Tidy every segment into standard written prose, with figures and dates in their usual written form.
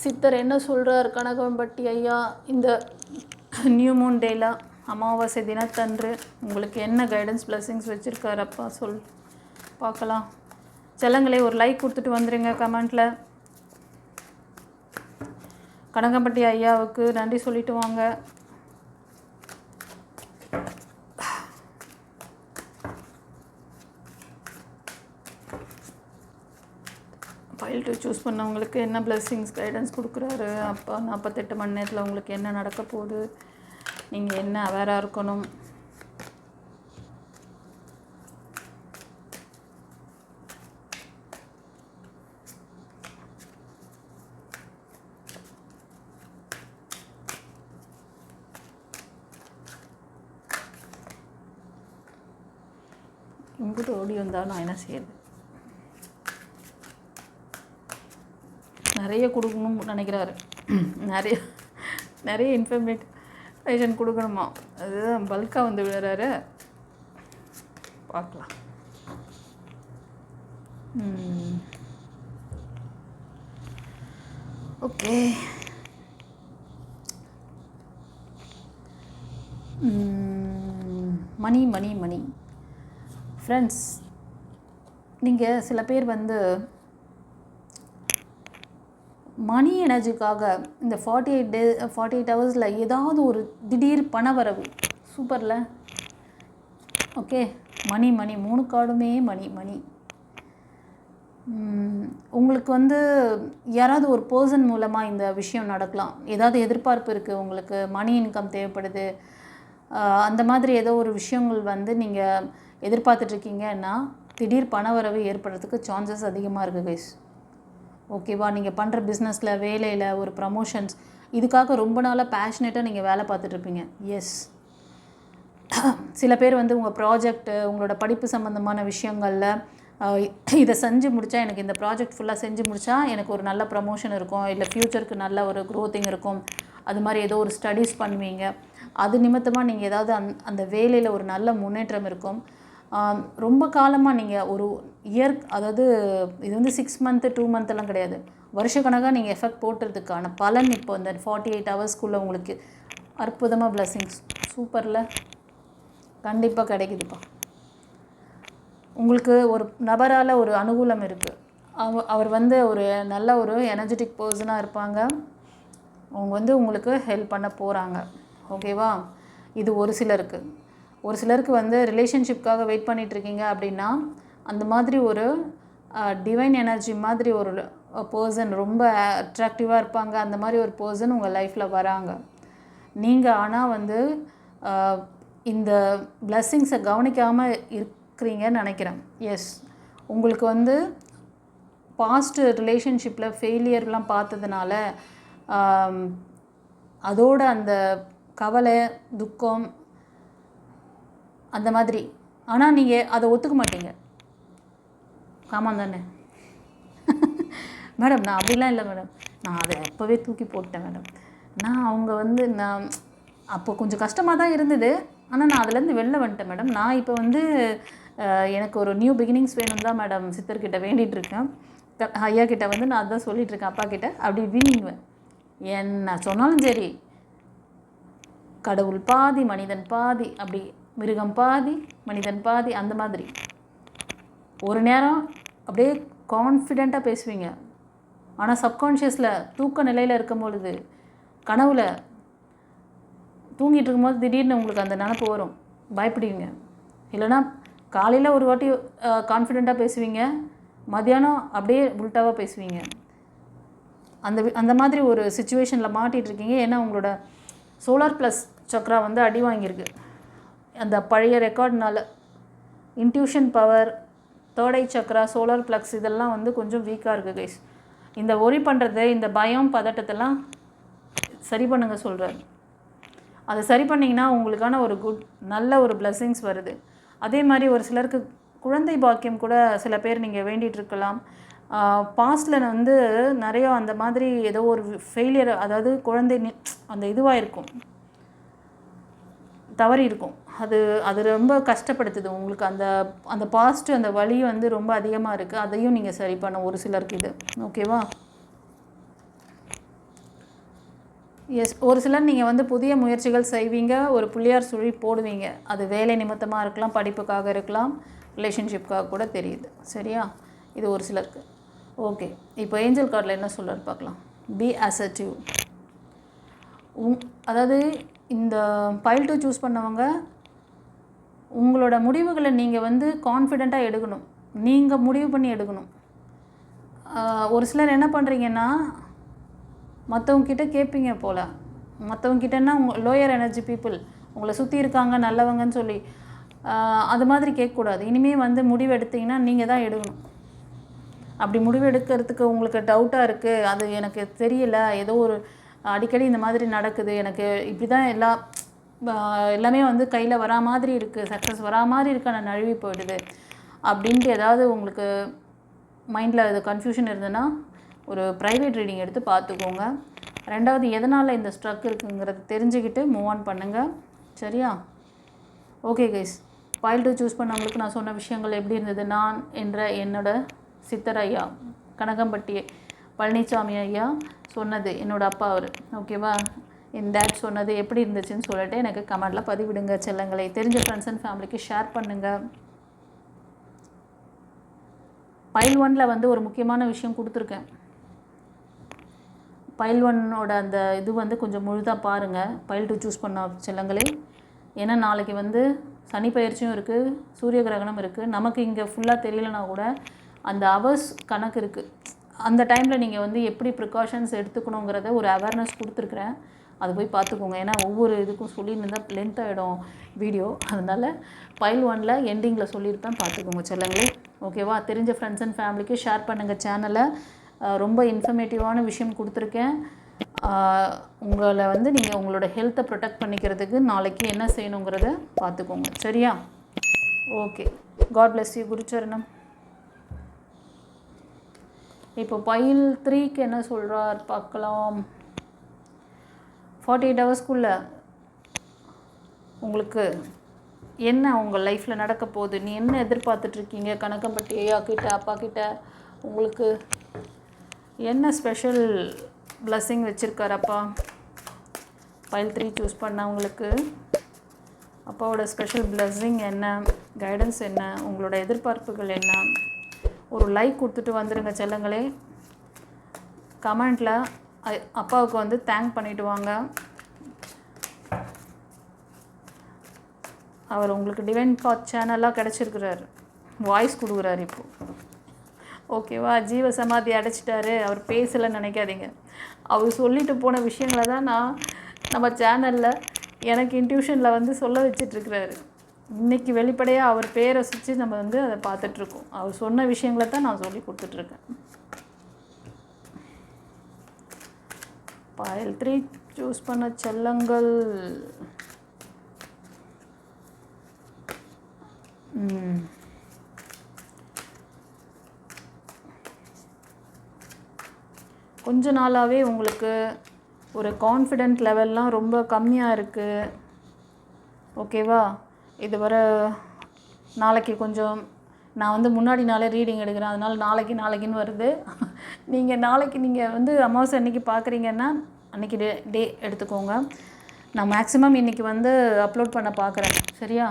சித்தர் என்ன சொல்கிறார் கனகம்பட்டி ஐயா இந்த நியூ மூன் டேல அமாவாசை தினத்தன்று உங்களுக்கு என்ன கைடன்ஸ் பிளெஸிங்ஸ் வச்சுருக்காரு அப்பா பார்க்கலாம். செல்லங்களே ஒரு லைக் கொடுத்துட்டு வந்துடுங்க கமெண்ட்டில். கனகம்பட்டி ஐயாவுக்கு நன்றி சொல்லிட்டு வாங்க. ஃபைல் டு சூஸ் பண்ணவங்களுக்கு என்ன பிளெஸிங்ஸ் கைடன்ஸ் கொடுக்குறாரு அப்பா, 48 மணி நேரத்தில் உங்களுக்கு என்ன நடக்க போகுது, நீங்கள் என்ன அவேராக இருக்கணும். இங்கிட்ட ஓடி வந்தால் நான் என்ன செய்யுது, நிறைய கொடுக்கணும்னு நினைக்கிறாரு. நிறைய இன்ஃபர்மேஷன் கொடுக்கணுமா, அதுதான் பல்காக வந்து விழுறாரு. பார்க்கலாம். ஓகே, மணி மணி மணி ஃப்ரெண்ட்ஸ், நீங்கள் சில பேர் வந்து மணி எனர்ஜிக்காக இந்த 48 ஹவர்ஸில் ஏதாவது ஒரு திடீர் பணவரவு சூப்பரில். ஓகே, மணி 3 கார்டுமே மணி. உங்களுக்கு வந்து யாராவது ஒரு பர்சன் மூலமாக இந்த விஷயம் நடக்கலாம். ஏதாவது எதிர்பார்ப்பு இருக்குது, உங்களுக்கு மணி இன்கம் தேவைப்படுது, அந்த மாதிரி ஏதோ ஒரு விஷயங்கள் வந்து நீங்கள் எதிர்பார்த்துட்ருக்கீங்கன்னா திடீர் பணவரவு ஏற்படுறதுக்கு சான்சஸ் அதிகமாக இருக்குது கைஸ். ஓகேவா, நீங்கள் பண்ணுற பிஸ்னஸில், வேலையில், ஒரு ப்ரமோஷன்ஸ், இதுக்காக ரொம்ப நாளாக பேஷனேட்டாக நீங்கள் வேலை பார்த்துட்ருப்பீங்க. எஸ், சில பேர் வந்து உங்கள் ப்ராஜெக்ட்டு, உங்களோட படிப்பு சம்மந்தமான விஷயங்களில் இதை செஞ்சு முடித்தா, எனக்கு இந்த ப்ராஜெக்ட் ஃபுல்லாக செஞ்சு முடித்தா எனக்கு ஒரு நல்ல ப்ரமோஷன் இருக்கும், இல்லை ஃப்யூச்சருக்கு நல்ல ஒரு க்ரோத்திங் இருக்கும், அது மாதிரி ஏதோ ஒரு ஸ்டடீஸ் பண்ணுவீங்க. அது நிமித்தமாக நீங்கள் ஏதாவது அந்த வேலையில் ஒரு நல்ல முன்னேற்றம் இருக்கும். ரொம்ப காலமாக நீங்கள் ஒரு இயர், அதாவது இது வந்து 6 மந்த்து 2 மந்த்தெல்லாம் கிடையாது, வருஷக்கணக்காக நீங்கள் எஃபெக்ட் போட்டுறதுக்கான பலன் இப்போ இந்த 48 ஹவர்ஸ்க்குள்ளே உங்களுக்கு அற்புதமாக பிளெஸிங்ஸ் சூப்பரில் கண்டிப்பாக கிடைக்குதுப்பா. உங்களுக்கு ஒரு நபரால் ஒரு அனுகூலம் இருக்குது. அவர் வந்து ஒரு நல்ல ஒரு எனர்ஜெட்டிக் பர்சனாக இருப்பாங்க. அவங்க வந்து உங்களுக்கு ஹெல்ப் பண்ண போகிறாங்க. ஓகேவா, இது ஒரு சிலருக்கு வந்து ரிலேஷன்ஷிப்காக வெயிட் பண்ணிகிட்ருக்கீங்க அப்படின்னா, அந்த மாதிரி ஒரு டிவைன் எனர்ஜி மாதிரி ஒரு பர்சன், ரொம்ப அட்ராக்டிவாக இருப்பாங்க, அந்த மாதிரி ஒரு பர்சன் உங்கள் லைஃப்பில் வராங்க. நீங்கள் ஆனால் வந்து இந்த பிளெஸ்ஸிங்ஸை கவனிக்காமல் இருக்கிறீங்கன்னு நினைக்கிறேன். எஸ், உங்களுக்கு வந்து பாஸ்ட் ரிலேஷன்ஷிப்பில் ஃபெயிலியர்லாம் பார்த்ததுனால அதோட அந்த கவலை, துக்கம், அந்த மாதிரி. ஆனால் நீங்கள் அதை ஒத்துக்க மாட்டீங்க. ஆமாம் தானே மேடம்? நான் அப்படிலாம் இல்லை மேடம், நான் அதை அப்போவே தூக்கி போட்டேன் மேடம். அவங்க வந்து நான் அப்போ கொஞ்சம் கஷ்டமாக தான் இருந்தது, ஆனால் நான் அதுலேருந்து வெளில வந்துட்டேன் மேடம். நான் இப்போ வந்து எனக்கு ஒரு நியூ பிகினிங்ஸ் வேணும் தான் மேடம் சித்தர்கிட்ட வேண்டிகிட்ருக்கேன். ஐயா கிட்ட வந்து நான் அதான் சொல்லிகிட்ருக்கேன், அப்பா கிட்ட. அப்படி வீணிங்குவேன். என்ன சொன்னாலும் சரி, கடவுள் பாதி மனிதன் பாதி, அப்படி மிருகம் பாதி மனிதன் பாதி, அந்த மாதிரி. ஒரு நேரம் அப்படியே கான்ஃபிடெண்ட்டாக பேசுவீங்க, ஆனால் சப்கான்ஷியஸில் தூக்க நிலையில் இருக்கும் பொழுது, கனவில் தூங்கிட்டு இருக்கும்போது திடீர்னு உங்களுக்கு அந்த நினப்பு வரும், பயப்படுவீங்க. இல்லைனா காலையில் ஒரு வாட்டி கான்ஃபிடெண்ட்டாக பேசுவீங்க, மத்தியானம் அப்படியே உல்ட்டாவாக பேசுவீங்க. அந்த மாதிரி ஒரு சுச்சுவேஷனில் மாட்டிகிட்ருக்கீங்க. ஏன்னா உங்களோட சோலார் ப்ளஸ் சக்ரா வந்து அடி வாங்கியிருக்கு. அந்த பழைய ரெக்கார்ட்னால இன்ட்யூஷன் பவர், தேர்ட் ஐ சக்ரா, சோலார் ப்ளக்ஸ் இதெல்லாம் வந்து கொஞ்சம் வீக்காக இருக்குது கைஸ். இந்த ஒரி பண்ணுறது, இந்த பயம் பதட்டத்தெல்லாம் சரி பண்ணுங்க சொல்கிறார். அதை சரி பண்ணிங்கன்னா உங்களுக்கான ஒரு நல்ல ஒரு பிளெஸிங்ஸ் வருது. அதே மாதிரி ஒரு சிலருக்கு குழந்தை பாக்கியம் கூட சில பேர் நீங்கள் வேண்டிகிட்ருக்கலாம். பாஸ்டில் வந்து நிறைய அந்த மாதிரி ஏதோ ஒரு ஃபெயிலியர், அதாவது குழந்தை அந்த இதுவாக இருக்கும், தவறி இருக்கும், அது ரொம்ப கஷ்டப்படுத்துது உங்களுக்கு. அந்த பாஸ்ட்டு அந்த வலி வந்து ரொம்ப அதிகமாக இருக்குது. அதையும் நீங்கள் சரி பண்ண ஒரு சிலருக்கு இது. ஓகேவா, எஸ், ஒரு சிலர் நீங்கள் வந்து புதிய முயற்சிகள் செய்வீங்க, ஒரு புள்ளியார் சுழி போடுவீங்க. அது வேலை நிமித்தமாக இருக்கலாம், படிப்புக்காக இருக்கலாம், ரிலேஷன்ஷிப்காக கூட தெரியுது. சரியா? இது ஒரு சிலருக்கு. ஓகே, இப்போ ஏஞ்சல் கார்டில் என்ன சொல்கிறார் பார்க்கலாம். Be assertive. அதாவது இந்த பைல் 2 சூஸ் பண்ணவங்க உங்களோட முடிவுகளை நீங்கள் வந்து கான்ஃபிடெண்ட்டாக எடுக்கணும். நீங்கள் முடிவு பண்ணி எடுக்கணும். ஒரு சிலர் என்ன பண்ணுறீங்கன்னா, மற்றவங்கக்கிட்ட கேட்பீங்க போல். மற்றவங்கக்கிட்டன்னா லோயர் எனர்ஜி பீப்புள் உங்களை சுற்றி இருக்காங்க நல்லவங்கன்னு சொல்லி அது மாதிரி கேட்கக்கூடாது. இனிமேல் வந்து முடிவு எடுத்திங்கன்னா நீங்கள் தான் எடுக்கணும். அப்படி முடிவு எடுக்கிறதுக்கு உங்களுக்கு டவுட்டாக இருக்குது, அது எனக்கு தெரியல, ஏதோ ஒரு அடிக்கடி இந்த மாதிரி நடக்குது, எனக்கு இப்படி தான் எல்லாமே வந்து கையில் வரா மாதிரி இருக்குது, சக்ஸஸ் வரா மாதிரி இருக்கு, நான் நழுவி போயிடுது அப்படின்ட்டு ஏதாவது உங்களுக்கு மைண்டில் அது கன்ஃபியூஷன் இருந்ததுன்னா ஒரு ப்ரைவேட் ரீடிங் எடுத்து பார்த்துக்கோங்க. ரெண்டாவது, எதனால் இந்த ஸ்ட்ரக் இருக்குங்கிறத தெரிஞ்சுக்கிட்டு மூவ் ஆன் பண்ணுங்கள். சரியா? ஓகே கைஸ், பைல் 2 சூஸ் பண்ணவங்களுக்கு நான் சொன்ன விஷயங்கள் எப்படி இருந்தது? நான் என்ற என்னோட சித்தர் ஐயா, கனகம்பட்டி பழனிசாமி ஐயா சொன்னது, என்னோடய அப்பா அவர். ஓகேவா? என் டேட் சொன்னது எப்படி இருந்துச்சுன்னு சொல்லிட்டு எனக்கு கமெண்டில் பதிவிடுங்க செல்லங்களை. தெரிஞ்ச ஃப்ரெண்ட்ஸ் அண்ட் ஃபேமிலிக்கு ஷேர் பண்ணுங்கள். பைல் 1 வந்து ஒரு முக்கியமான விஷயம் கொடுத்துருக்கேன். பைல் 1ஓட அந்த இது வந்து கொஞ்சம் முழுதாக பாருங்கள், பைல் 2 சூஸ் பண்ண செல்லங்களே. ஏன்னா நாளைக்கு வந்து சனி பயிற்சியும் இருக்குது, சூரிய கிரகணம் இருக்குது. நமக்கு இங்கே ஃபுல்லாக தெரியலனா கூட அந்த ஹவர்ஸ் கணக்கு இருக்குது. அந்த டைமில் நீங்கள் வந்து எப்படி ப்ரிகாஷன்ஸ் எடுத்துக்கணுங்கிறத ஒரு அவேர்னஸ் கொடுத்துருக்குறேன். அது போய் பார்த்துக்கோங்க. ஏன்னா ஒவ்வொரு இதுக்கும் சொல்லியிருந்தால் லென்த் ஆகிடும் வீடியோ. அதனால் பைல் 1 எண்டிங்கில் சொல்லியிருப்பேன், பார்த்துக்கோங்க செல்லங்களே. ஓகேவா? தெரிஞ்ச ஃப்ரெண்ட்ஸ் அண்ட் ஃபேமிலிக்கு ஷேர் பண்ணுங்கள் சேனலை. ரொம்ப இன்ஃபர்மேட்டிவான விஷயம் கொடுத்துருக்கேன். உங்களை வந்து நீங்கள் உங்களோட ஹெல்த்தை ப்ரொடெக்ட் பண்ணிக்கிறதுக்கு நாளைக்கு என்ன செய்யணுங்கிறத பார்த்துக்கோங்க. சரியா? Okay, God bless you. குருச்சரணம். இப்போ பைல் 3க்கு என்ன சொல்கிறார் பார்க்கலாம். 48 ஹவர்ஸ்க்குள்ளே உங்களுக்கு என்ன உங்கள் லைஃப்பில் நடக்க போகுது, நீ என்ன எதிர்பார்த்துட்ருக்கீங்க, கனகம்பட்டி ஐயா கிட்ட அப்பா கிட்ட உங்களுக்கு என்ன ஸ்பெஷல் பிளஸ்ஸிங் வச்சுருக்காரு அப்பா? பைல் 3 சூஸ் பண்ணவங்களுக்கு அப்பாவோட ஸ்பெஷல் பிளஸ்ஸிங் என்ன, கைடன்ஸ் என்ன, உங்களோட எதிர்பார்ப்புகள் என்ன? ஒரு லைக் கொடுத்துட்டு வந்துடுங்க செல்லங்களே. கமெண்ட்டில் அப்பாவுக்கு வந்து தேங்க் பண்ணிவிட்டு வாங்க. அவர் உங்களுக்கு டிவைன் பாத் சேனலாக கிடச்சிருக்கிறார், வாய்ஸ் கொடுக்குறாரு இப்போது. ஓகேவா? ஜீவ சமாதி அடைச்சிட்டாரு, அவர் பேசலைன்னு நினைக்காதீங்க. அவர் சொல்லிட்டு போன விஷயங்களை தான் நான் நம்ம சேனலில் எனக்கு இன்ட்யூஷனில் வந்து சொல்ல வச்சிட்ருக்கிறாரு. இன்றைக்கி வெளிப்படையாக அவர் பேரை வச்சு நம்ம வந்து அதை பார்த்துட்ருக்கோம். அவர் சொன்ன விஷயங்களை தான் நான் சொல்லி கொடுத்துட்ருக்கேன். பைல் 3 சூஸ் பண்ண செல்லங்கள் கொஞ்ச நாளாகவே உங்களுக்கு ஒரு கான்ஃபிடென்ட் லெவல்லாம் ரொம்ப கம்மியாக இருக்குது. ஓகேவா? இது வர நாளைக்கு கொஞ்சம் நான் வந்து முன்னாடி நாளே ரீடிங் எடுக்கிறேன், அதனால் நாளைக்குன்னு வருது. நாளைக்கு நீங்கள் வந்து அமாவாசை அன்றைக்கி பார்க்குறீங்கன்னா அன்றைக்கி டே எடுத்துக்கோங்க. நான் மேக்ஸிமம் இன்றைக்கி வந்து அப்லோட் பண்ண பார்க்குறேன். சரியா?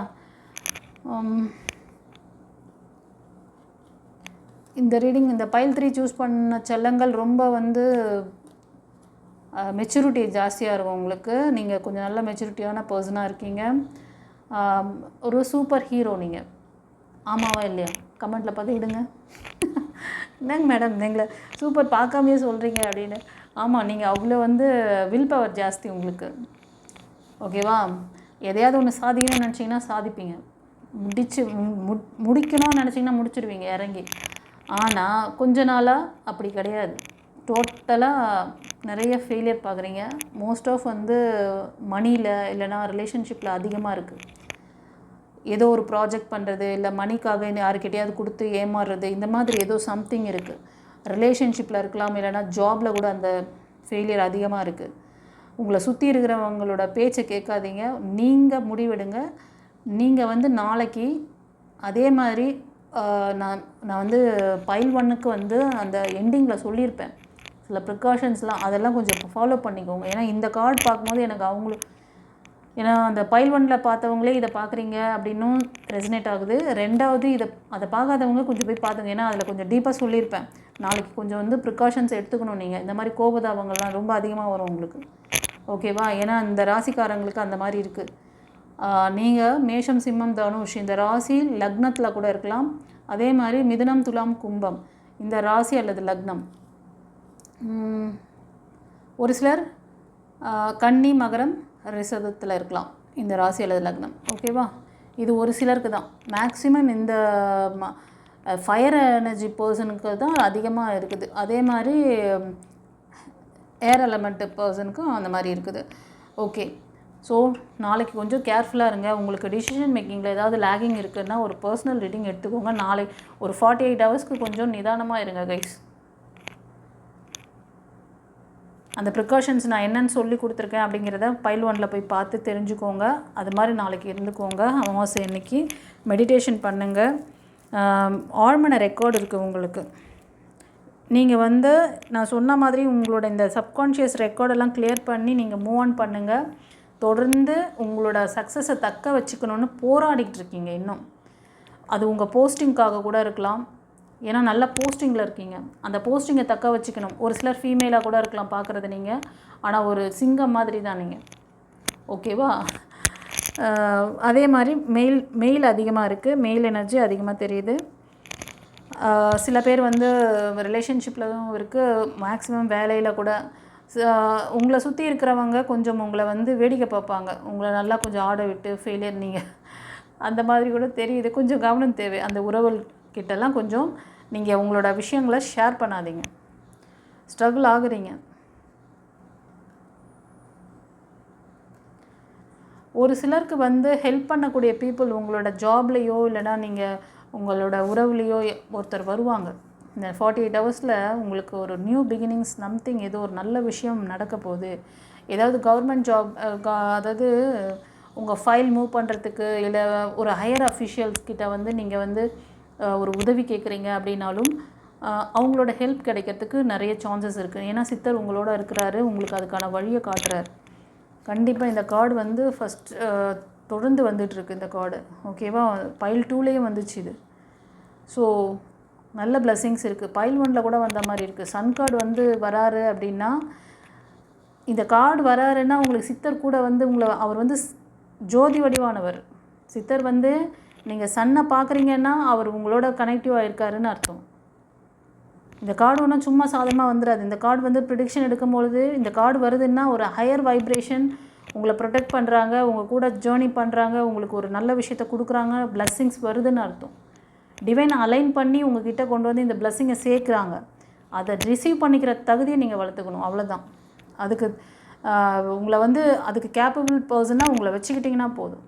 இந்த ரீடிங், இந்த பைல் 3 சூஸ் பண்ண செல்லங்கள் ரொம்ப வந்து மெச்சூரிட்டி ஜாஸ்தியாக இருக்கும் உங்களுக்கு. நீங்கள் கொஞ்சம் நல்ல மெச்சூரிட்டியான பர்சனாக இருக்கீங்க. ஒரு சூப்பர் ஹீரோ நீங்கள். ஆமாவா இல்லையா? கமெண்ட்டில் பதிவிடுங்க. என்னங்க மேடம் எங்களை சூப்பர் பார்க்காமையே சொல்கிறீங்க அப்படின்னு. ஆமாம், நீங்கள் அவ்வளோ வந்து வில் பவர் ஜாஸ்தி உங்களுக்கு. ஓகேவா? எதையாவது ஒன்று சாதிக்கணும்னு நினச்சிங்கன்னா சாதிப்பீங்க, முடிக்கணும்னு நினச்சிங்கன்னா முடிச்சிடுவீங்க இறங்கி. ஆனால் கொஞ்ச நாளாக அப்படி கிடையாது. டோட்டலாக நிறைய ஃபெயிலியர் பார்க்குறீங்க. மோஸ்ட் ஆஃப் வந்து மணியில் இல்லைனா ரிலேஷன்ஷிப்பில் அதிகமாக இருக்குது. ஏதோ ஒரு ப்ராஜெக்ட் பண்ணுறது, இல்லை மணிக்காக யாருக்கிட்டையாவது கொடுத்து ஏமாறுறது, இந்த மாதிரி ஏதோ சம்திங் இருக்குது. ரிலேஷன்ஷிப்பில் இருக்கலாம், இல்லைனா ஜாபில் கூட அந்த ஃபெயிலியர் அதிகமாக இருக்குது. உங்களை சுற்றி இருக்கிறவங்களோட பேச்சை கேட்காதீங்க, நீங்கள் முடிவெடுங்க. நீங்கள் வந்து நாளைக்கு அதே மாதிரி நான் வந்து பைல் 1க்கு வந்து அந்த எண்டிங்கில் சொல்லியிருப்பேன். சில ப்ரிகாஷன்ஸ்லாம் அதெல்லாம் கொஞ்சம் ஃபாலோ பண்ணிக்கோங்க. ஏன்னா இந்த கார்டு பார்க்கும்போது எனக்கு ஏன்னா அந்த பைல் 1ல் பார்த்தவங்களே இதை பார்க்குறீங்க அப்படின்னும் ரெசனேட் ஆகுது. 2வது அதை பார்க்காதவங்க கொஞ்சம் போய் பார்த்துங்க. ஏன்னா அதில் கொஞ்சம் டீப்பாக சொல்லியிருப்பேன். நாளைக்கு கொஞ்சம் வந்து ப்ரிகாஷன்ஸ் எடுத்துக்கணும். நீங்கள் இந்த மாதிரி கோபதாபங்கள்லாம் ரொம்ப அதிகமாக வரும் உங்களுக்கு. ஓகேவா? ஏன்னா இந்த ராசிக்காரங்களுக்கு அந்த மாதிரி இருக்குது. நீங்கள் மேஷம், சிம்மம், தனுஷ் இந்த ராசி லக்னத்தில் கூட இருக்கலாம். அதே மாதிரி மிதுனம், துலாம், கும்பம் இந்த ராசி அல்லது லக்னம். ஒரு சிலர் கன்னி, மகரம், ரிஷபத்தில் இருக்கலாம் இந்த ராசி அல்லது லக்னம். ஓகேவா? இது ஒரு சிலருக்கு தான். மேக்ஸிமம் இந்த ஃபயர் எனர்ஜி பர்சனுக்கு தான் அதிகமாக இருக்குது. அதே மாதிரி ஏர் எலமெண்ட் பர்சனுக்கும் அந்த மாதிரி இருக்குது. ஓகே, ஸோ நாளைக்கு கொஞ்சம் கேர்ஃபுல்லாக இருங்க. உங்களுக்கு டிசிஷன் மேக்கிங்கில் ஏதாவது லேகிங் இருக்குதுன்னா ஒரு பர்சனல் ரீடிங் எடுத்துக்கோங்க. நாளைக்கு ஒரு 48 ஹவர்ஸ்க்கு கொஞ்சம் நிதானமாக இருங்க கைஸ். அந்த ப்ரிகாஷன்ஸ் நான் என்னென்னு சொல்லி கொடுத்துருக்கேன் அப்படிங்கிறத பைல் 1ல் போய் பார்த்து தெரிஞ்சுக்கோங்க. அது மாதிரி நாளைக்கு இருந்துக்கோங்க. அமாவாசை அன்னைக்கு மெடிடேஷன் பண்ணுங்கள். ஆழ்மன ரெக்கார்டு இருக்குது உங்களுக்கு. நீங்கள் வந்து நான் சொன்ன மாதிரி உங்களோட இந்த சப்கான்ஷியஸ் ரெக்கார்டெல்லாம் கிளியர் பண்ணி நீங்கள் மூவ் ஆன் பண்ணுங்கள். தொடர்ந்து உங்களோட சக்ஸஸை தக்க வச்சுக்கணுன்னு போராடிக்கிட்டு இருக்கீங்க இன்னும். அது உங்கள் போஸ்டிங்காக கூட இருக்கலாம். ஏன்னா நல்ல போஸ்டிங்கில் இருக்கீங்க. அந்த போஸ்டிங்கை தக்க வச்சுக்கணும். ஒரு சிலர் ஃபீமேலாக கூட இருக்கலாம் பார்க்குறது நீங்கள். ஆனால் ஒரு சிங்கம் மாதிரி தான் நீங்கள். ஓகேவா? அதே மாதிரி மெயில் அதிகமாக இருக்குது. மெயில் எனர்ஜி அதிகமாக தெரியுது. சில பேர் வந்து ரிலேஷன்ஷிப்லவும் இருக்குது. மேக்ஸிமம் வேலையில் கூட உங்களை சுற்றி இருக்கிறவங்க கொஞ்சம் உங்களை வந்து வேடிக்கை பார்ப்பாங்க. உங்களை நல்லா கொஞ்சம் ஆட விட்டு ஃபெயிலியர் நீங்கள் அந்த மாதிரி கூட தெரியுது. கொஞ்சம் கவனம் தேவை. அந்த உறவுகள் கிட்டலாம் கொஞ்சம் நீங்கள் உங்களோட விஷயங்களை ஷேர் பண்ணாதீங்க. ஸ்ட்ரகிள் ஆகுறீங்க. ஒரு சிலருக்கு வந்து ஹெல்ப் பண்ணக்கூடிய பீப்புள் உங்களோட ஜாப்லேயோ இல்லைனா நீங்கள் உங்களோட உறவுலேயோ ஒருத்தர் வருவாங்க. இந்த 48 ஹவர்ஸில் உங்களுக்கு ஒரு நியூ பிகினிங்ஸ் சம்திங் ஏதோ ஒரு நல்ல விஷயம் நடக்க போகுது. ஏதாவது கவர்மெண்ட் ஜாப், அதாவது உங்கள் ஃபைல் மூவ் பண்ணுறதுக்கு இல்லை ஒரு ஹையர் அஃபிஷியல்ஸ் கிட்ட வந்து நீங்கள் வந்து ஒரு உதவி கேட்குறீங்க அப்படின்னாலும் அவங்களோட ஹெல்ப் கிடைக்கிறதுக்கு நிறைய சான்சஸ் இருக்குது. ஏன்னா சித்தர் உங்களோட இருக்கிறாரு. உங்களுக்கு அதுக்கான வழியை காட்டுறாரு. கண்டிப்பாக இந்த கார்டு வந்து தொடர்ந்து வந்துட்டுருக்கு இந்த கார்டு. ஓகேவா? பைல் 2லேயும் வந்துச்சு இது. ஸோ நல்ல பிளெஸ்ஸிங்ஸ் இருக்குது. பைல் 1ல் கூட வந்த மாதிரி இருக்குது. சன் கார்டு வந்து வராரு அப்படின்னா, இந்த கார்டு வராருன்னா உங்களுக்கு சித்தர் கூட வந்து அவர் வந்து ஜோதி வடிவானவர். சித்தர் வந்து நீங்கள் சன்னை பார்க்குறீங்கன்னா அவர் உங்களோட கனெக்டிவாக இருக்காருன்னு அர்த்தம். இந்த கார்டு ஒன்றும் சும்மா சாதமாக வந்துடாது. இந்த கார்டு வந்து ப்ரிடிக்ஷன் எடுக்கும்பொழுது இந்த கார்டு வருதுன்னா ஒரு ஹையர் வைப்ரேஷன் உங்களை ப்ரொடெக்ட் பண்ணுறாங்க, உங்கள் கூட ஜேர்னி பண்ணுறாங்க, உங்களுக்கு ஒரு நல்ல விஷயத்தை கொடுக்குறாங்க, பிளெஸ்ஸிங்ஸ் வருதுன்னு அர்த்தம். டிவைன் அலைன் பண்ணி உங்ககிட்ட கொண்டு வந்து இந்த பிளெஸ்ஸிங்கை சேர்க்குறாங்க. அதை ரிசீவ் பண்ணிக்கிற தகுதியை நீங்கள் வளர்த்துக்கணும். அவ்வளோதான். அதுக்கு உங்களை வந்து அதுக்கு கேப்பபிள் பர்சனாக உங்களை வச்சுக்கிட்டிங்கன்னா போதும்.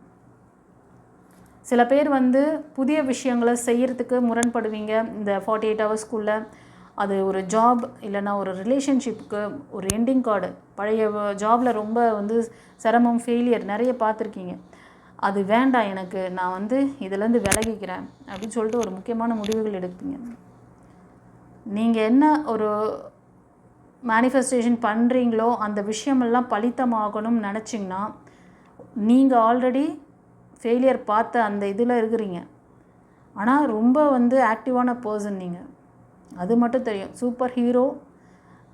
சில பேர் வந்து புதிய விஷயங்களை செய்கிறதுக்கு முரண்படுவீங்க இந்த 48 ஹவர்ஸ்க்குள்ளே. அது ஒரு ஜாப் இல்லைனா ஒரு ரிலேஷன்ஷிப்புக்கு ஒரு எண்டிங் கார்டு. பழைய ஜாபில் ரொம்ப வந்து சிரமம், ஃபெயிலியர் நிறைய பார்த்துருக்கீங்க. அது வேண்டாம் எனக்கு, நான் வந்து இதிலேருந்து விலகிக்கிறேன் அப்படின்னு சொல்லிட்டு ஒரு முக்கியமான முடிவுகள் எடுப்பீங்க. நீங்கள் என்ன ஒரு மேனிஃபெஸ்டேஷன் பண்ணுறீங்களோ அந்த விஷயமெல்லாம் பலித்தமாகணும்னு நினச்சிங்கன்னா நீங்கள் ஆல்ரெடி ஃபெயிலியர் பார்த்த அந்த இதில் இருக்கிறீங்க. ஆனால் ரொம்ப வந்து ஆக்டிவான பர்சன் நீங்கள், அது மட்டும் தெரியும். சூப்பர் ஹீரோ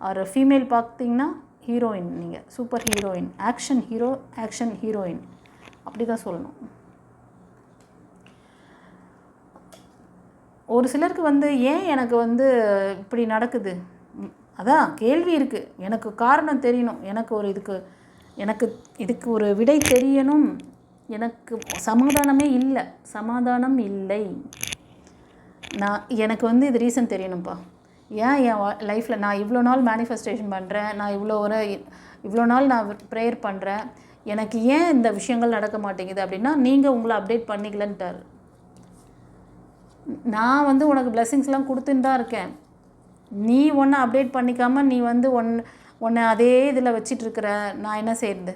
ஒரு ஃபீமேல் பார்த்தீங்கன்னா ஹீரோயின், நீங்கள் super heroine, action hero, action heroine, அப்படி தான் சொல்லணும். ஒரு சிலருக்கு வந்து ஏன் எனக்கு வந்து இப்படி நடக்குது, அதான் கேள்வி இருக்குது. எனக்கு காரணம் தெரியணும். எனக்கு இதுக்கு ஒரு விடை தெரியணும். எனக்கு சமாதானம் இல்லை. எனக்கு வந்து இது ரீசன் தெரியணும்ப்பா. ஏன் என் லைஃப்பில் நான் இவ்வளோ நாள் மேனிஃபெஸ்டேஷன் பண்ணுறேன், நான் இவ்வளோ நாள் நான் ப்ரேயர் பண்ணுறேன், எனக்கு ஏன் இந்த விஷயங்கள் நடக்க மாட்டேங்குது அப்படின்னா நீங்கள் உங்களை அப்டேட் பண்ணிக்கலன்ட்டார். நான் வந்து உனக்கு பிளெஸ்ஸிங்ஸ்லாம் கொடுத்துன்னு தான் இருக்கேன். நீ ஒன்றை அப்டேட் பண்ணிக்காமல் நீ வந்து ஒன்றை அதே இதில் வச்சிட்ருக்கிற, நான் என்ன செய்யுது?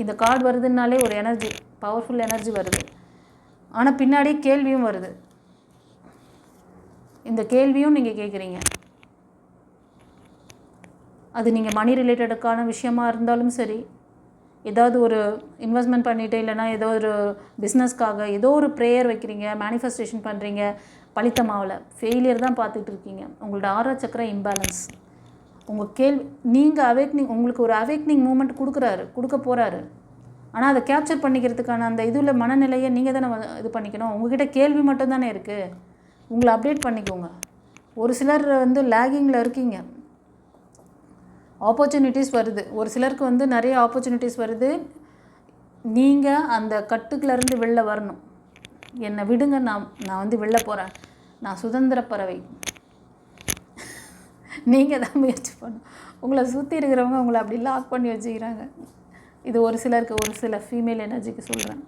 இந்த கார்டு வருதுன்னாலே ஒரு எனர்ஜி, பவர்ஃபுல் எனர்ஜி வருது. ஆனால் பின்னாடி கேள்வியும் வருது. இந்த கேள்வியும் நீங்கள் கேட்குறீங்க. அது நீங்கள் மணி ரிலேட்டடுக்கான விஷயமா இருந்தாலும் சரி, ஏதாவது ஒரு இன்வெஸ்ட்மெண்ட் பண்ணிவிட்டு இல்லைனா ஏதோ ஒரு பிஸ்னஸ்க்காக ஏதோ ஒரு ப்ரேயர் வைக்கிறீங்க, மேனிஃபெஸ்டேஷன் பண்ணுறீங்க, பலித்தமாகல, ஃபெயிலியர் தான் பார்த்துட்டு இருக்கீங்க. உங்களோட ஆறா சக்கர இம்பேலன்ஸ். உங்கள் கேள்வி நீங்கள் அவேக்னிங், உங்களுக்கு ஒரு அவேக்னிங் மூமெண்ட் கொடுக்க போகிறாரு. ஆனால் அதை கேப்சர் பண்ணிக்கிறதுக்கான அந்த இதில் மனநிலையை நீங்கள் தானே இது பண்ணிக்கணும். உங்கள்கிட்ட கேள்வி மட்டும் தானே இருக்குது. உங்களை அப்டேட் பண்ணிக்கோங்க. ஒரு சிலர் வந்து லேகிங்கில் இருக்கீங்க. ஆப்பர்ச்சுனிட்டிஸ் வருது. ஒரு சிலருக்கு வந்து நிறைய ஆப்பர்ச்சுனிட்டிஸ் வருது. நீங்கள் அந்த கட்டுக்குலேருந்து வெளில வரணும். என்னை விடுங்க, நான் வந்து வெளில போகிறேன், நான் சுதந்திர பறவை. நீங்கள் தான் முயற்சி பண்ணணும். உங்களை சுற்றி இருக்கிறவங்க உங்களை அப்படி லாக் பண்ணி வச்சுக்கிறாங்க. இது ஒரு சிலருக்கு, ஒரு சில ஃபீமேல் எனர்ஜிக்கு சொல்கிறேன்.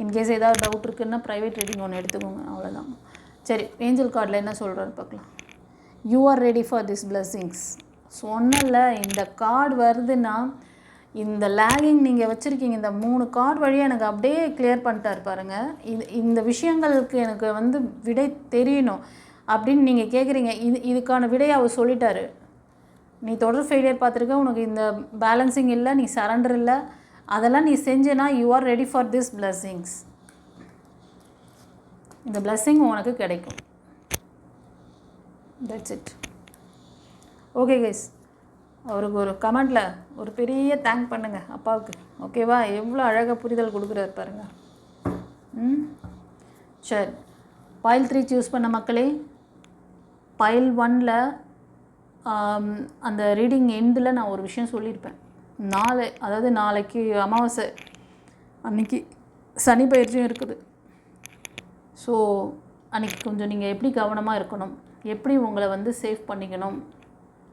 இன்கேஸ் ஏதாவது டவுட் இருக்குன்னா ப்ரைவேட் ரீடிங் ஒன்று எடுத்துக்கோங்க, அவ்வளோதான். சரி, ஏஞ்சல் கார்டில் என்ன சொல்கிறாரு பார்க்கலாம். You are ready for this blessings. சொன்னல, இந்த கார்டு வருதுன்னா இந்த லேகிங் நீங்கள் வச்சுருக்கீங்க, இந்த 3 கார்டு வழியாக எனக்கு அப்படியே கிளியர் பண்ணிட்டார் பாருங்கள். இந்த விஷயங்களுக்கு எனக்கு வந்து விடை தெரியணும் அப்படின்னு நீங்கள் கேட்குறீங்க. இதுக்கான விடையை அவர் சொல்லிட்டாரு. நீ தொடர் ஃபெயிலியர் பார்த்துருக்க, உனக்கு இந்த பேலன்சிங் இல்லை, நீ சரண்டர் இல்லை, அதெல்லாம் நீ செஞ்சேன்னா you are ready for this blessings. இந்த பிளெஸ்ஸிங் உனக்கு கிடைக்கும். That's it. ஓகே கைஸ், அவருக்கு ஒரு கமெண்டில் ஒரு பெரிய தேங்க் பண்ணுங்கள் அப்பாவுக்கு. ஓகேவா? எவ்வளோ அழகாக புரிதல் கொடுக்குறாரு பாருங்க. சரி, பைல் 3 சூஸ் பண்ண மக்களே, பைல் 1ல் அந்த ரீடிங் எண்டில் நான் ஒரு விஷயம் சொல்லியிருப்பேன். அதாவது நாளைக்கு அமாவாசை அன்றைக்கி சனி பயிற்சியும் இருக்குது. ஸோ அன்றைக்கி கொஞ்சம் நீங்கள் எப்படி கவனமாக இருக்கணும், எப்படி உங்களை வந்து சேஃப் பண்ணிக்கணும்,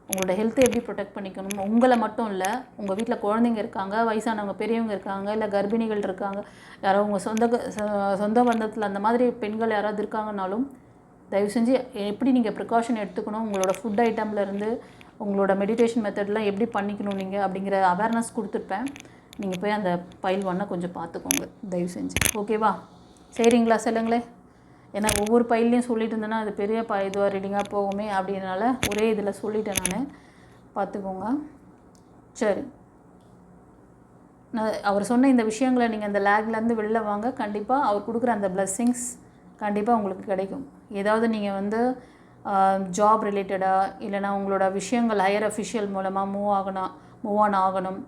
உங்களோட ஹெல்த்தை எப்படி ப்ரொடெக்ட் பண்ணிக்கணும். உங்களை மட்டும் இல்லை, உங்கள் வீட்டில் குழந்தைங்க இருக்காங்க, வயசானவங்க பெரியவங்க இருக்காங்க, இல்லை கர்ப்பிணிகள் இருக்காங்க, யாரோ உங்கள் சொந்த பந்தத்தில் அந்த மாதிரி பெண்கள் யாராவது இருக்காங்கனாலும் தயவு செஞ்சு எப்படி நீங்கள் ப்ரிகாஷன் எடுத்துக்கணும், உங்களோட ஃபுட் ஐட்டம்லேருந்து உங்களோட மெடிடேஷன் மெத்தட்லாம் எப்படி பண்ணிக்கணும் நீங்கள் அப்படிங்கிற அவேர்னஸ் கொடுத்துருப்பேன். நீங்கள் போய் அந்த பைல் 1 கொஞ்சம் பார்த்துக்கோங்க தயவு செஞ்சு. ஓகேவா? சரிங்களா? சொல்லுங்களேன். ஏன்னா ஒவ்வொரு பைல்லையும் சொல்லிட்டு இருந்தேன்னா அது பெரிய இதுவாக ரீடிங்காக போகுமே அப்படின்னால ஒரே இதில் சொல்லிட்டேன் நான். பார்த்துக்கோங்க. சரி, நான் அவர் சொன்ன இந்த விஷயங்களை நீங்கள் அந்த லேக்லேருந்து வெளில வாங்க. கண்டிப்பாக அவர் கொடுக்குற அந்த பிளெஸ்ஸிங்ஸ் கண்டிப்பாக உங்களுக்கு கிடைக்கும். ஏதாவது நீங்கள் வந்து ஜாப் ரிலேட்டடாக இல்லைனா உங்களோட விஷயங்கள் ஹையர் அஃபிஷியல் மூலமாக மூவ் ஆன் ஆகணும்,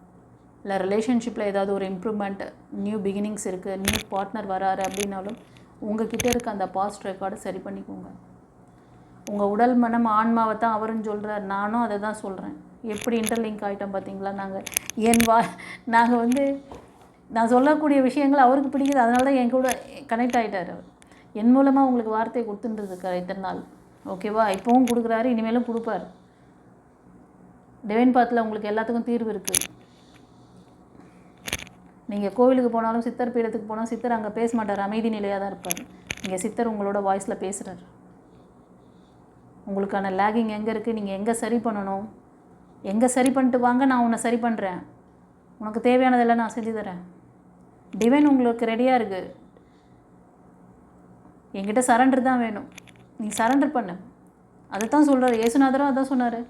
இல்லை ரிலேஷன்ஷிப்பில் ஏதாவது ஒரு இம்ப்ரூவ்மெண்ட், நியூ பிகினிங்ஸ் இருக்குது, நியூ பார்ட்னர் வராரு அப்படின்னாலும் உங்ககிட்ட இருக்க அந்த பாஸ்ட் ரெக்கார்டை சரி பண்ணிக்கோங்க. உங்கள் உடல் மனம் ஆன்மாவை தான் அவருன்னு சொல்கிறார், நானும் அதை தான் சொல்கிறேன். எப்படி இன்டர்லிங்க் ஆகிட்டோம் பார்த்தீங்களா? நாங்கள் வந்து நான் சொல்லக்கூடிய விஷயங்கள் அவருக்கு பிடிக்குது, அதனால தான் என் கூட கனெக்ட் ஆகிட்டார். அவர் என் மூலமாக உங்களுக்கு வார்த்தையை கொடுத்துட்டுருக்கார் இத்தனை நாள். ஓகேவா? இப்போவும் கொடுக்குறாரு, இனிமேலும் கொடுப்பார். டிவைன் பாத்தில் உங்களுக்கு எல்லாத்துக்கும் தீர்வு இருக்குது. நீங்கள் கோவிலுக்கு போனாலும், சித்தர் பீடத்துக்கு போனாலும் சித்தர் அங்கே பேச மாட்டார், அமைதி நிலையாக தான் இருப்பார். இங்கே சித்தர் உங்களோட வாய்ஸில் பேசுகிறார். உங்களுக்கான லேகிங் எங்கே இருக்குது, நீங்கள் எங்கே சரி பண்ணணும், எங்கே சரி பண்ணிட்டு வாங்க, நான் உன்னை சரி பண்ணுறேன், உனக்கு தேவையானதெல்லாம் நான் செஞ்சு தரேன். டிவைன் உங்களுக்கு ரெடியாக இருக்குது. என்கிட்ட சரண்டர் தான் வேணும், நீ சரண்டர் பண்ணு. அதை தான் சொல்கிறார். இயேசுநாதரும் அதான் சொன்னார்,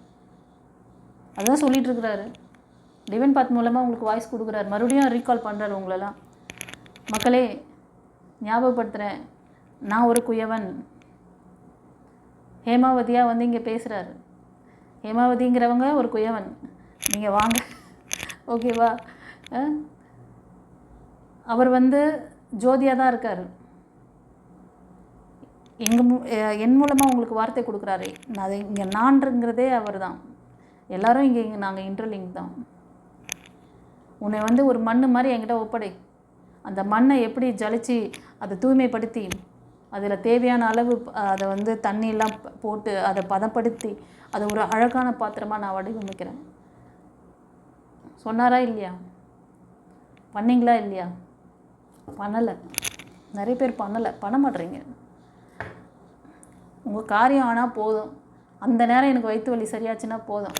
அதுதான் சொல்லிகிட்டு இருக்கிறாரு. டிவைன் பாத் மூலமாக உங்களுக்கு வாய்ஸ் கொடுக்குறாரு. மறுபடியும் ரீகால் பண்ணுறாரு உங்களெல்லாம். மக்களே, ஞாபகப்படுத்துகிறேன், நான் ஒரு குயவன். ஹேமாவதியாக வந்து இங்கே பேசுகிறாரு. ஹேமாவதிங்கிறவங்க ஒரு குயவன். நீங்கள் வாங்க. ஓகேவா? அவர் வந்து ஜோதியாக தான் இருக்கார். என் மூலமாக உங்களுக்கு வார்த்தை கொடுக்குறாரு. அது இங்கே நான்ங்கிறதே அவர் தான். எல்லோரும் இங்கே நாங்கள் இன்டர்லிங்க் தான். உன்னை வந்து ஒரு மண் மாதிரி என்கிட்ட ஒப்படை. அந்த மண்ணை எப்படி ஜலித்து அதை தூய்மைப்படுத்தி அதில் தேவையான அளவு அதை வந்து தண்ணியெல்லாம் போட்டு அதை பதப்படுத்தி அதை ஒரு அழகான பாத்திரமாக நான் வடிவமைக்கிறேன். சொன்னாரா இல்லையா? பண்ணிங்களா இல்லையா? பண்ணலை. நிறைய பேர் பண்ண மாட்டேறீங்க. உங்கள் காரியம் ஆனால் போதும், அந்த நேரம் எனக்கு வயிற்று வலி சரியாச்சுன்னா போதும்,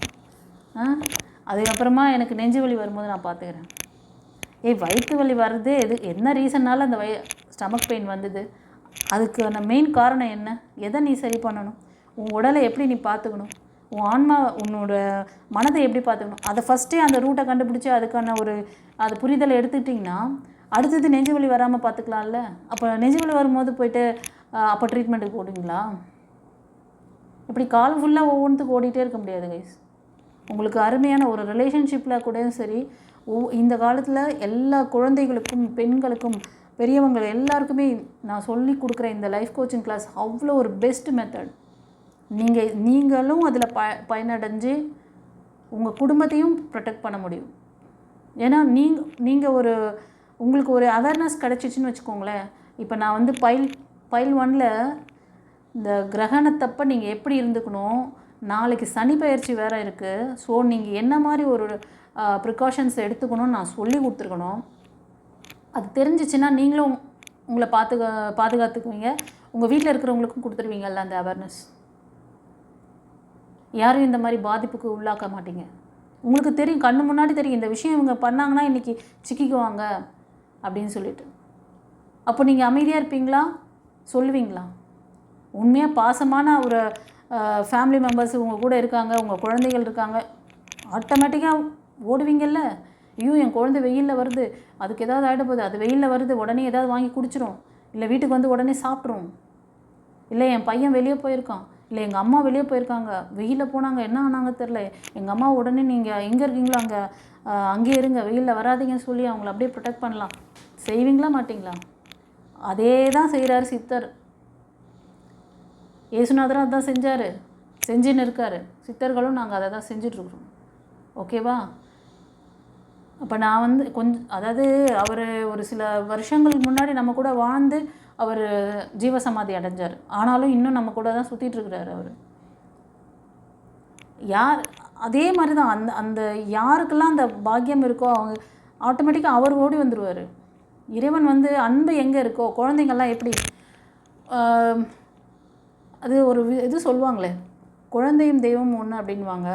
அதுக்கப்புறமா எனக்கு நெஞ்சு வலி வரும்போது நான் பார்த்துக்கிறேன். வயிற்று வலி வர்றது என்ன ரீசன்னால அந்த ஸ்டமக் பெயின் வந்தது, அதுக்கான மெயின் காரணம் என்ன, எதை நீ சரி பண்ணணும், உன் உடலை எப்படி நீ பார்த்துக்கணும், உன் ஆன்மா உன்னோட மனதை எப்படி பார்த்துக்கணும், அதை ஃபஸ்ட்டே அந்த ரூட்டை கண்டுபிடிச்சி அதுக்கான ஒரு அது புரிதலை எடுத்துக்கிட்டிங்கன்னா அடுத்தது நெஞ்சு வலி வராமல் பார்த்துக்கலாம்ல. அப்போ நெஞ்சு வலி வரும்போது போயிட்டு அப்போ ட்ரீட்மெண்ட்டுக்கு போடுவீங்களா? இப்படி காலம் ஃபுல்லாக ஒவ்வொன்றுத்துக்கு ஓடிட்டே இருக்க முடியாது கைஸ். உங்களுக்கு அருமையான ஒரு ரிலேஷன்ஷிப்பில் கூட சரி, இந்த காலத்தில் எல்லா குழந்தைகளுக்கும் பெண்களுக்கும் பெரியவங்க எல்லாருக்குமே நான் சொல்லி கொடுக்குற இந்த லைஃப் கோச்சிங் கிளாஸ் அவ்வளோ ஒரு பெஸ்ட் மெத்தட். நீங்களும் அதில் பயனடைஞ்சு உங்கள் குடும்பத்தையும் ப்ரொடெக்ட் பண்ண முடியும். ஏன்னா நீங்கள் உங்களுக்கு ஒரு அவேர்னஸ் கிடச்சிச்சின்னு வச்சுக்கோங்களேன். இப்போ நான் வந்து பைல் 1ல் இந்த கிரகணத்தப்போ நீங்கள் எப்படி இருந்துக்கணும், நாளைக்கு சனி பயிற்சி வேறு இருக்குது, ஸோ நீங்கள் என்ன மாதிரி ஒரு ப்ரிகாஷன்ஸ் எடுத்துக்கணும்னு நான் சொல்லி கொடுத்துருக்கணும். அது தெரிஞ்சிச்சுன்னா நீங்களும் உங்களை பாதுகாத்துக்குவீங்க, உங்கள் வீட்டில் இருக்கிறவங்களுக்கும் கொடுத்துருவீங்கல்ல அந்த அவேர்னஸ். யாரும் இந்த மாதிரி பாதிப்புக்கு உள்ளாக்க மாட்டீங்க. உங்களுக்கு தெரியும், கண்ணு முன்னாடி தெரியும் இந்த விஷயம் இவங்க பண்ணாங்கன்னா இன்றைக்கி சிக்கிக்குவாங்க அப்படின்னு சொல்லிட்டு. அப்போ நீங்கள் அமைதியாக இருப்பீங்களா, சொல்லுவீங்களா? உண்மையாக பாசமான ஒரு ஃபேமிலி மெம்பர்ஸ் உங்கள் கூட இருக்காங்க, உங்கள் குழந்தைகள் இருக்காங்க, ஆட்டோமேட்டிக்காக ஓடுவீங்கல்ல. ஐயோ என் குழந்தை வெயிலில் வருது, அதுக்கு ஏதாவது ஆகிட போகுது, அது வெயிலில் வருது, உடனே ஏதாவது வாங்கி குடிச்சிரும், இல்லை வீட்டுக்கு வந்து உடனே சாப்பிட்ரும், இல்லை என் பையன் வெளியே போயிருக்கான், இல்லை எங்கள் அம்மா வெளியே போயிருக்காங்க, வெயிலில் போனாங்க, என்ன ஆனாங்க தெரில, எங்கள் அம்மா உடனே நீங்கள் எங்கே இருக்கீங்களோ அங்கேயே இருங்க, வெயிலில் வராதிங்கன்னு சொல்லி அவங்கள அப்படியே ப்ரொடெக்ட் பண்ணலாம். செய்வீங்களா மாட்டிங்களா? அதே தான் செய்கிறாரு சித்தர். ஏசுநாதரும் அதுதான் செஞ்சார், செஞ்சுன்னு இருக்கார். சித்தர்களும் நாங்கள் அதை தான் செஞ்சிட்ருக்குறோம். ஓகேவா? அப்போ நான் வந்து அதாவது அவர் ஒரு சில வருஷங்களுக்கு முன்னாடி நம்ம கூட வாழ்ந்து அவர் ஜீவசமாதி அடைஞ்சார். ஆனாலும் இன்னும் நம்ம கூட தான் சுற்றிட்டுருக்கிறாரு அவர். அதே மாதிரி தான் அந்த யாருக்கெல்லாம் அந்த பாக்கியம் இருக்கோ அவங்க ஆட்டோமேட்டிக்காக அவர் ஓடி வந்துடுவார். இறைவன் வந்து அன்பு எங்கே இருக்கோ, குழந்தைங்கள்லாம் எப்படி அது ஒரு இது சொல்லுவாங்களே, குழந்தையும் தெய்வம் ஒன்று அப்படின்வாங்க.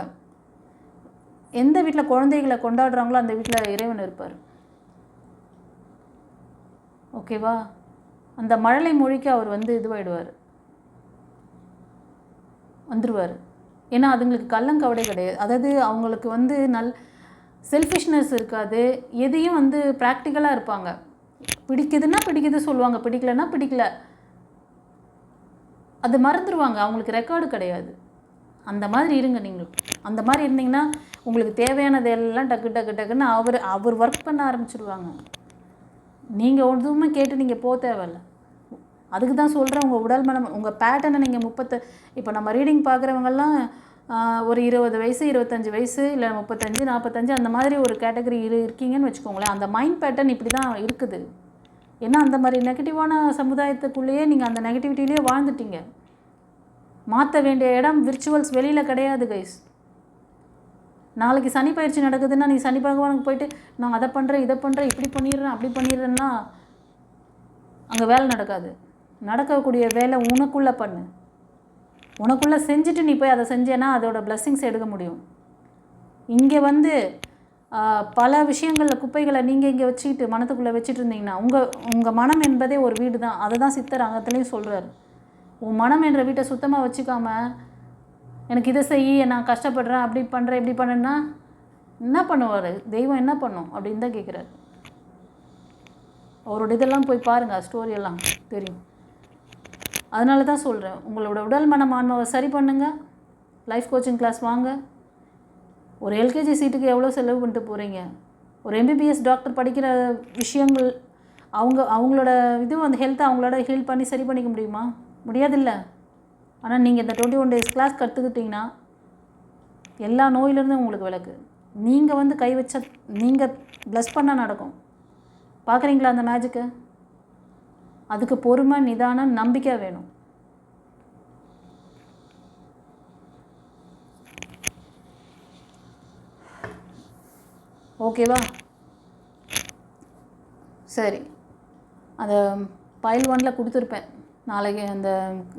எந்த வீட்டில் குழந்தைகளை கொண்டாடுறாங்களோ அந்த வீட்டில் இறைவன் இருப்பார். ஓகேவா? அந்த மழலை மொழிக்கு அவர் வந்து இதுவாயிடுவார், வந்துடுவார். ஏன்னா அதுங்களுக்கு கள்ளங்கவடை கிடையாது. அதாவது அவங்களுக்கு வந்து செல்ஃபிஷ்னஸ் இருக்காது. எதையும் வந்து ப்ராக்டிக்கலாக இருப்பாங்க. பிடிக்குதுன்னா பிடிக்குது சொல்லுவாங்க, பிடிக்கலன்னா பிடிக்கல, அது மறந்துடுவாங்க. அவங்களுக்கு ரெக்கார்டு கிடையாது. அந்த மாதிரி இருங்க நீங்களும். அந்த மாதிரி இருந்தீங்கன்னா உங்களுக்கு தேவையானது எல்லாம் டக்கு டக்கு டக்குன்னு அவர் ஒர்க் பண்ண ஆரம்பிச்சிடுவாங்க. நீங்கள் எதுவுமே கேட்டு நீங்கள் போக தேவையில்ல. அதுக்கு தான் சொல்கிறேன், உங்கள் உடல் மனம் உங்கள் பேட்டர்னை நீங்கள் இப்போ நம்ம ரீடிங் பார்க்குறவங்கெல்லாம் ஒரு 20 வயசு 25 வயசு இல்லை 35 45 அந்த மாதிரி ஒரு கேட்டகரி இருக்கீங்கன்னு வச்சுக்கோங்களேன். அந்த மைண்ட் பேட்டர்ன் இப்படி தான் இருக்குது. ஏன்னா அந்த மாதிரி நெகட்டிவான சமுதாயத்துக்குள்ளேயே நீங்கள் அந்த நெகட்டிவிட்டிலேயே வாழ்ந்துட்டீங்க. மாற்ற வேண்டிய இடம் விர்ச்சுவல்ஸ் வெளியில் கிடையாது கைஸ். நாளைக்கு சனி பயிற்சி நடக்குதுன்னா நீ சனி பகவானுக்கு போயிட்டு நான் அதை பண்ணுறேன் இதை பண்ணுறேன் இப்படி பண்ணிடுறேன் அப்படி பண்ணிடுறேன்னா அங்கே வேலை நடக்காது. நடக்கக்கூடிய வேலை உனக்குள்ளே பண்ணு. உனக்குள்ளே செஞ்சுட்டு நீ போய் அதை செஞ்சேன்னா அதோட பிளெஸ்ஸிங்ஸ் எடுக்க முடியும். இங்கே வந்து பல விஷயங்களில் குப்பைகளை நீங்கள் இங்கே வச்சுக்கிட்டு மனத்துக்குள்ளே வச்சுட்டு இருந்தீங்கன்னா உங்கள் மனம் என்பதே ஒரு வீடு தான். அதை தான் சித்தர் அங்கத்துலேயும் சொல்கிறார். உன் மனம் என்ற வீட்டை சுத்தமாக வச்சுக்காம எனக்கு இதை செய்ய நான் கஷ்டப்படுறேன் அப்படி பண்ணுறேன் இப்படி பண்ணேன்னா என்ன பண்ணுவார் தெய்வம், என்ன பண்ணும் அப்படின்னு தான் கேட்குறாரு. அவரோட இதெல்லாம் போய் பாருங்கள், ஸ்டோரியெல்லாம் தெரியும். அதனால தான் சொல்கிறேன், உங்களோட உடல் மனம் ஆன்மாவை சரி பண்ணுங்கள். லைஃப் கோச்சிங் கிளாஸ் வாங்க. ஒரு எல்கேஜி சீட்டுக்கு எவ்வளோ செலவு பண்ணிட்டு போகிறீங்க? ஒரு எம்பிபிஎஸ் டாக்டர் படிக்கிற விஷயங்கள் அவங்களோட அந்த ஹெல்த்தை அவங்களோட ஹீல் பண்ணி சரி பண்ணிக்க முடியுமா? முடியாதில்ல. ஆனால் நீங்கள் இந்த 21 days கிளாஸ் கற்றுக்கிட்டிங்கன்னா எல்லா நோயிலேருந்தும் உங்களுக்கு விளக்கு. நீங்கள் வந்து கை வச்ச நீங்கள் ப்ளஸ் பண்ணால் நடக்கும். பார்க்குறீங்களா அந்த மேஜிக்கு? அதுக்கு பொறுமை, நிதானம், நம்பிக்கை வேணும். ஓகேவா? சரி, அதை பைல் 1ல் கொடுத்துருப்பேன். நாளைக்கு அந்த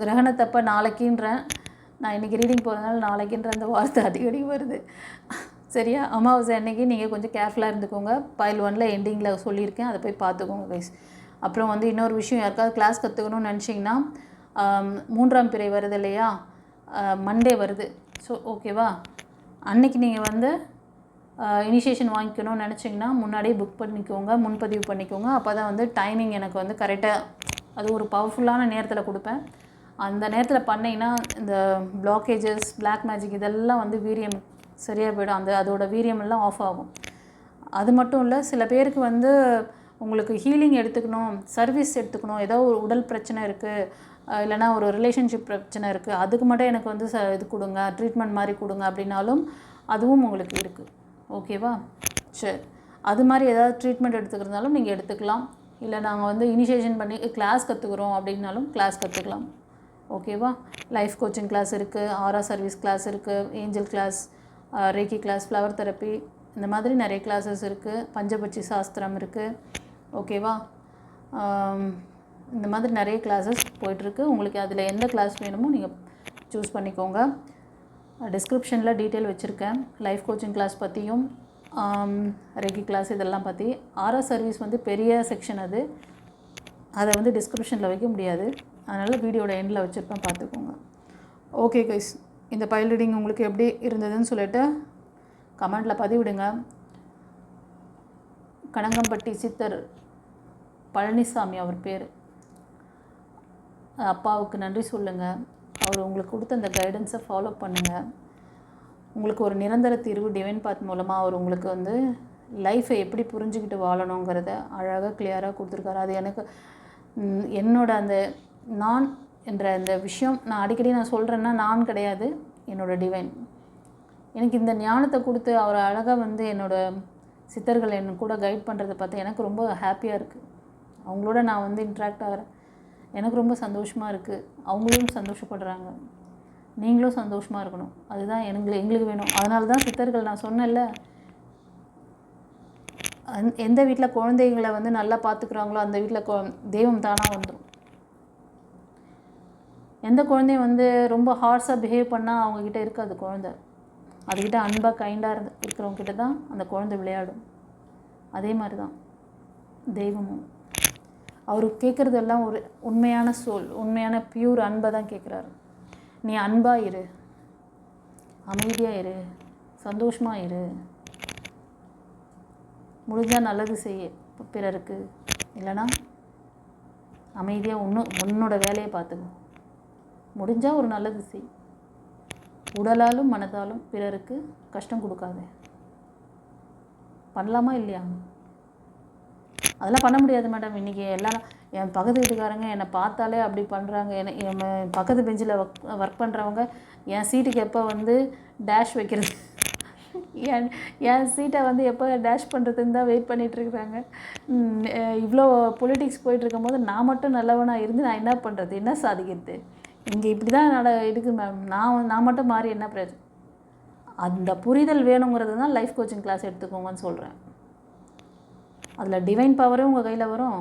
கிரகணத்தப்போ நாளைக்குன்றேன், நான் இன்றைக்கி ரீடிங் போகிறதுனால நாளைக்குன்ற அந்த வார்த்தை அடிக்கடி வருது. சரியா? அமாவாசை அன்றைக்கி நீங்கள் கொஞ்சம் கேர்ஃபுல்லாக இருந்துக்கோங்க. பைல் 1ல் எண்டிங்கில் சொல்லியிருக்கேன், அதை போய் பார்த்துக்கோங்க கைஸ். அப்புறம் இன்னொரு விஷயம், யாருக்காவது கிளாஸ் கற்றுக்கணும்னு நினச்சிங்கன்னா 3ஆம் பிறை வருது இல்லையா, மண்டே வருது. ஸோ ஓகேவா, அன்றைக்கி நீங்கள் வந்து இனிஷியேஷன் வாங்கிக்கணும்னு நினச்சிங்கன்னா முன்னாடியே புக் பண்ணிக்கோங்க, முன்பதிவு பண்ணிக்கோங்க. அப்போ தான் வந்து டைமிங் எனக்கு வந்து கரெக்டாக, அது ஒரு பவர்ஃபுல்லான நேரத்தில் கொடுப்பேன். அந்த நேரத்தில் பண்ணிங்கன்னா இந்த பிளாக்கேஜஸ், பிளாக் மேஜிக் இதெல்லாம் வந்து வீரியம் சரியாக போய்டும். அதோட வீரியம் எல்லாம் ஆஃப் ஆகும். அது மட்டும் இல்லை, சில பேருக்கு வந்து உங்களுக்கு ஹீலிங் எடுத்துக்கணும், சர்வீஸ் எடுத்துக்கணும், ஏதோ ஒரு உடல் பிரச்சனை இருக்குது, இல்லைனா ஒரு ரிலேஷன்ஷிப் பிரச்சனை இருக்குது, அதுக்கு மட்டும் எனக்கு வந்து இது கொடுங்க, ட்ரீட்மெண்ட் மாதிரி கொடுங்க அப்படின்னாலும் அதுவும் உங்களுக்கு இருக்குது. ஓகேவா, சரி. அது மாதிரி ஏதாவது ட்ரீட்மெண்ட் எடுத்துக்கிறதுனாலும் நீங்கள் எடுத்துக்கலாம். இல்லை நாங்கள் வந்து இனிஷியேஷன் பண்ணி கிளாஸ் கற்றுக்குறோம் அப்படின்னாலும் கிளாஸ் கற்றுக்கலாம். ஓகேவா, லைஃப் கோச்சிங் கிளாஸ் இருக்குது, ஆரா சர்வீஸ் கிளாஸ் இருக்குது, angel class, reiki class, flower therapy, இந்த மாதிரி நிறைய கிளாஸஸ் இருக்குது. பஞ்சபட்சி சாஸ்திரம் இருக்குது. ஓகேவா, இந்த மாதிரி நிறைய கிளாஸஸ் போயிட்டுருக்கு. உங்களுக்கு அதில் எந்த கிளாஸ் வேணுமோ நீங்கள் சூஸ் பண்ணிக்கோங்க. டிஸ்கிரிப்ஷனில் டீட்டெயில் வச்சுருக்கேன், லைஃப் கோச்சிங் கிளாஸ் பற்றியும் ரெகி கிளாஸ் இதெல்லாம் பற்றி. ஆரா சர்வீஸ் வந்து பெரிய செக்ஷன், அதை வந்து டிஸ்கிரிப்ஷனில் வைக்க முடியாது, அதனால் வீடியோட எண்டில் வச்சுருப்பேன், பார்த்துக்கோங்க. ஓகே கைஸ், இந்த பைல் ரீடிங் உங்களுக்கு எப்படி இருந்ததுன்னு சொல்லிட்டு கமெண்டில் பதிவிடுங்க. கனகம்பட்டி சித்தர் பழனிசாமி அவர் பேர், அப்பாவுக்கு நன்றி சொல்லுங்கள். அவர் உங்களுக்கு கொடுத்த அந்த கைடன்ஸை ஃபாலோ பண்ணுங்கள். உங்களுக்கு ஒரு நிரந்தர தீர்வு டிவைன் பாத் மூலமாக அவர் உங்களுக்கு வந்து லைஃப்பை எப்படி புரிஞ்சுக்கிட்டு வாழணுங்கிறத அழகாக கிளியராக கொடுத்துருக்காரு. அது எனக்கு என்னோட அந்த நான் என்ற அந்த விஷயம் நான் அடிக்கடி சொல்கிறேன்னா, நான் கிடையாது, என்னோடய டிவைன் எனக்கு இந்த ஞானத்தை கொடுத்து அவர் அழகாக வந்து என்னோடய சித்தர்கள் என்ன கூட கைட் பண்ணுறதை பார்த்து எனக்கு ரொம்ப ஹாப்பியாக இருக்குது. அவங்களோட நான் வந்து இன்ட்ராக்ட் ஆகிறேன், எனக்கு ரொம்ப சந்தோஷமாக இருக்குது. அவங்களும் சந்தோஷப்படுறாங்க, நீங்களும் சந்தோஷமாக இருக்கணும், அதுதான் எங்களுக்கு வேணும். அதனால தான் சித்தர்கள், நான் சொன்னேன்ல, எந்த வீட்டில் குழந்தைகளை வந்து நல்லா பார்த்துக்குறாங்களோ அந்த வீட்டில் தெய்வம் தானாக வந்துடும். எந்த குழந்தையும் வந்து ரொம்ப ஹார்ஷாக பிஹேவ் பண்ணால் அவங்கக்கிட்ட இருக்காது குழந்தை, அதுக்கிட்ட அன்பாக கைண்டாக இருக்கிறவங்கக்கிட்ட தான் அந்த குழந்தை விளையாடும். அதே மாதிரி தான் தெய்வமும், அவர் கேட்குறதெல்லாம் ஒரு உண்மையான சோல், உண்மையான பியூர் அன்பை தான் கேட்குறாரு. நீ அன்பாக இரு, அமைதியாக இரு, சந்தோஷமாக இரு, முடிஞ்சால் நல்லது செய்ய பிறருக்கு, இல்லைனா அமைதியாக உன்னோட வேலையை பார்த்துக்கோ. முடிஞ்சால் ஒரு நல்லது செய், உடலாலும் மனதாலும் பிறருக்கு கஷ்டம் கொடுக்காத. பண்ணலாமா இல்லையா? அதெல்லாம் பண்ண முடியாது மேடம். இன்றைக்கி எல்லாரும் என் பக்கத்து வீட்டுக்காரங்க என்னை பார்த்தாலே அப்படி பண்ணுறாங்க. என் பக்கத்து பெஞ்சில் ஒர்க் பண்ணுறவங்க என் சீட்டுக்கு எப்போ வந்து டேஷ் வைக்கிறது, என் சீட்டை வந்து எப்போ டேஷ் பண்ணுறதுன்னு தான் வெயிட் பண்ணிகிட்ருக்குறாங்க. இவ்வளோ பொலிட்டிக்ஸ் போயிட்டுருக்கும் போது நான் மட்டும் நல்லவனாக இருந்து நான் என்ன பண்ணுறது, என்ன சாதிக்கிறது? இங்கே இப்படி தான் இருக்குது மேம். நான் மட்டும் மாறி என்ன பிரச்சனை? அந்த புரிதல் வேணுங்கிறது தான் லைஃப் கோச்சிங் கிளாஸ் எடுத்துக்கோங்கன்னு சொல்கிறேன். அதில் டிவைன் பவரும் உங்கள் கையில் வரும்,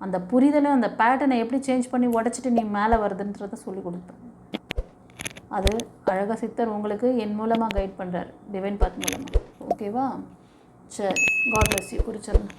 அந்த புரிதலும் அந்த பேட்டர்னை எப்படி சேஞ்ச் பண்ணி உடச்சிட்டு நீ மேலே வருதுன்றதை சொல்லி கொடுப்பேன். அது அழகாக சித்தர் உங்களுக்கு என் மூலமாக கைட் பண்ணுறாரு, டிவைன் பாத் மூலமாக. ஓகேவா, சரி. God bless you. குறிச்சிருங்க.